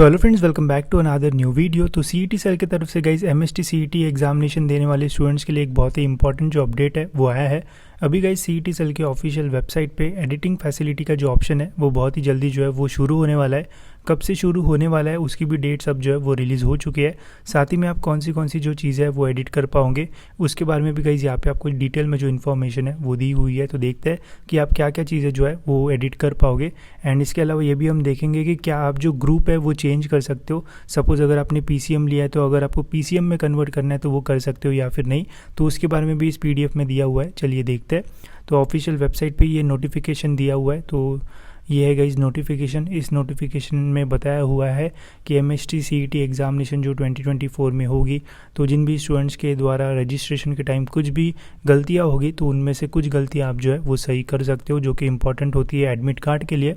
So hello friends, welcome back to another new video. तो CET cell की तरफ से गाइज एमएसटी सीईटी एग्जामिनेशन देने वाले स्टूडेंट्स के लिए एक बहुत ही इंपॉर्टेंट जो अपडेट है वो आया है। अभी गाइज सीईटी सेल के ऑफिशियल वेबसाइट पे एडिटिंग फैसिलिटी का जो ऑप्शन है वो बहुत ही जल्दी जो है वो शुरू होने वाला है। कब से शुरू होने वाला है उसकी भी डेट्स अब जो है वो रिलीज़ हो चुकी है। साथ ही में आप कौन सी जो चीज़ें है वो एडिट कर पाओगे उसके बारे में भी गाइज यहाँ पे आपको डिटेल में जो इन्फॉर्मेशन है वो दी हुई है। तो देखते हैं कि आप क्या क्या चीज़ें जो है वो एडिट कर पाओगे। एंड इसके अलावा ये भी हम देखेंगे कि क्या आप जो ग्रुप है वो चेंज कर सकते हो। सपोज़ अगर आपने पीसीएम लिया है तो अगर आपको पीसीएम में कन्वर्ट करना है तो वो कर सकते हो या फिर नहीं, तो उसके बारे में भी इस पीडीएफ में दिया हुआ है। चलिए देखते हैं। तो ऑफिशियल वेबसाइट पे ये नोटिफिकेशन दिया हुआ है। तो ये है गाइस नोटिफिकेशन। इस नोटिफिकेशन में बताया हुआ है कि एमएसटी सीईटी एग्जामिनेशन जो 2024 में होगी, तो जिन भी स्टूडेंट्स के द्वारा रजिस्ट्रेशन के टाइम कुछ भी गलतियाँ होगी तो उनमें से कुछ गलतियाँ आप जो है वो सही कर सकते हो, जो कि इम्पॉर्टेंट होती है एडमिट कार्ड के लिए।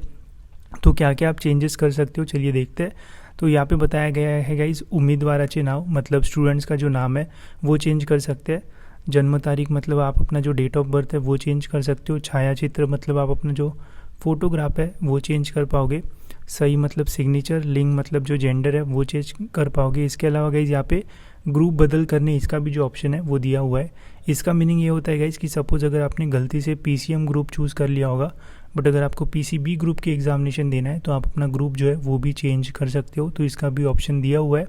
तो क्या क्या आप चेंजेस कर सकते हो, चलिए देखते हैं। तो यहाँ पे बताया गया है गाइस उम्मीदवाराचे नाव, मतलब स्टूडेंट्स का जो नाम है वो चेंज कर सकते हैं। जन्म तारीख मतलब आप अपना जो डेट ऑफ बर्थ है वो चेंज कर सकते हो। छायाचित्र मतलब आप अपना जो फोटोग्राफ है वो चेंज कर पाओगे। सही मतलब सिग्नेचर। लिंग मतलब जो जेंडर है वो चेंज कर पाओगे। इसके अलावा गाइज यहाँ पे ग्रुप बदल करने इसका भी जो ऑप्शन है वो दिया हुआ है। इसका मीनिंग ये होता है गाइज कि सपोज़ अगर आपने गलती से पीसीएम ग्रुप चूज़ कर लिया होगा, बट अगर आपको पीसीबी ग्रुप की एग्जामिनेशन देना है तो आप अपना ग्रुप जो है वो भी चेंज कर सकते हो। तो इसका भी ऑप्शन दिया हुआ है।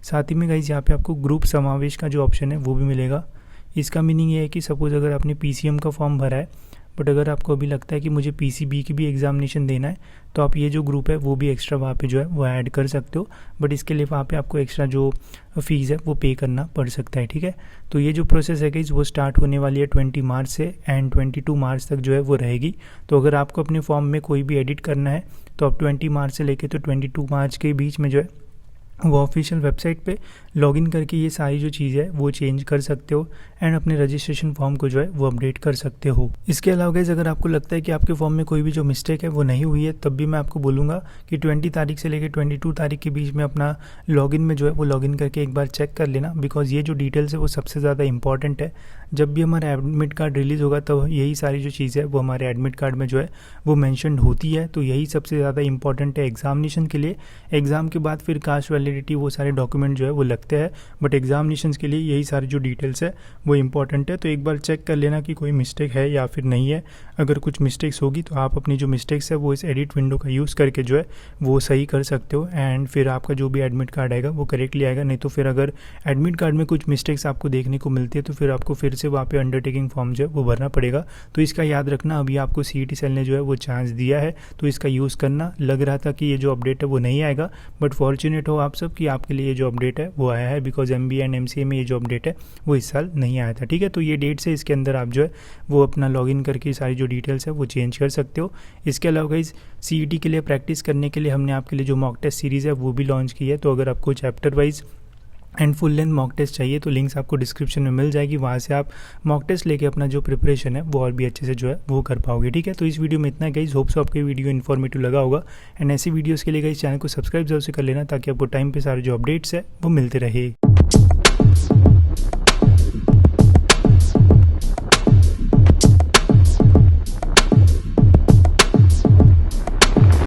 साथ ही में गाइज यहाँ पे आपको ग्रुप समावेश का जो ऑप्शन है वो भी मिलेगा। इसका मीनिंग ये है कि सपोज़ अगर आपने पीसीएम का फॉर्म भरा है, बट अगर आपको अभी लगता है कि मुझे पीसीबी की भी एग्जामिनेशन देना है, तो आप ये जो ग्रुप है वो भी एक्स्ट्रा वहाँ पे जो है वो ऐड कर सकते हो। बट इसके लिए वहाँ पे आपको एक्स्ट्रा जो फीस है वो पे करना पड़ सकता है, ठीक है। तो ये जो प्रोसेस है गाइस वो स्टार्ट होने वाली है 20 मार्च से एंड 22 मार्च तक जो है वो रहेगी। तो अगर आपको अपने फॉर्म में कोई भी एडिट करना है तो आप 20 मार्च से लेके तो 22 मार्च के बीच में जो है वो ऑफिशियल वेबसाइट पे लॉगिन करके ये सारी जो चीज़ है वो चेंज कर सकते हो एंड अपने रजिस्ट्रेशन फॉर्म को जो है वो अपडेट कर सकते हो। इसके अलावा गाइस अगर आपको लगता है कि आपके फॉर्म में कोई भी जो मिस्टेक है वो नहीं हुई है, तब भी मैं आपको बोलूँगा कि 20 तारीख से लेकर 22 तारीख के बीच में अपना लॉगिन में जो है वो लॉगिन करके एक बार चेक कर लेना, बिकॉज ये जो डिटेल्स है वो सबसे ज़्यादा इंपॉर्टेंट है। जब भी हमारा एडमिट कार्ड रिलीज़ होगा तो यही सारी जो चीज़ है वो हमारे एडमिट कार्ड में जो है वो मैंशनड होती है। तो यही सबसे ज़्यादा इंपॉर्टेंट है एग्जामिनेशन के लिए। एग्ज़ाम के बाद फिर कास्ट वैलिडिटी वो सारे डॉक्यूमेंट जो है वो लगते हैं, बट एग्जामिनेशन के लिए यही सारी जो डिटेल्स है वो इंपॉर्टेंट है। तो एक बार चेक कर लेना कि कोई मिस्टेक है या फिर नहीं है। अगर कुछ मिस्टेक्स होगी तो आप अपनी जो मिस्टेक्स है वो इस एडिट विंडो का यूज़ करके जो है वो सही कर सकते हो एंड फिर आपका जो भी एडमिट कार्ड आएगा वो करेक्टली आएगा। नहीं तो फिर अगर एडमिट कार्ड में कुछ मिस्टेक्स आपको देखने को मिलती है तो फिर आपको फिर से वहाँ पे अंडरटेकिंग फॉर्म जो है वो भरना पड़ेगा। तो इसका याद रखना, अभी आपको सीईटी सेल ने जो है वो चांस दिया है तो इसका यूज़ करना। लग रहा था कि ये जो अपडेट है वो नहीं आएगा, बट फॉर्चुनेट हो आप सब कि आपके लिए ये जो अपडेट है वो आया है, बिकॉज एमबीए एंड एमसीए में ये जो अपडेट है वो इस साल नहीं आया था, ठीक है। तो ये डेट से इसके अंदर आप जो है वो अपना लॉगिन करके सारी जो डिटेल्स है वो चेंज कर सकते हो। इसके अलावा गाइस सीईटी के लिए प्रैक्टिस करने के लिए हमने आपके लिए जो मॉक टेस्ट सीरीज़ है वो भी लॉन्च की है। तो अगर आपको chapter wise and full length mock test चाहिए तो लिंक्स आपको डिस्क्रिप्शन में मिल जाएगी, वहाँ से आप मॉक टेस्ट लेके अपना जो प्रिपरेशन है वो और भी अच्छे से जो है वो कर पाओगे, ठीक है। तो इस वीडियो में इतना गाइस, होप सो आपके वीडियो इन्फॉर्मेटिव लगा होगा एंड ऐसी वीडियोस के लिए गाइस चैनल को सब्सक्राइब जरूर से कर लेना ताकि आपको टाइम पे सारे जो अपडेट्स है वो मिलते रहे।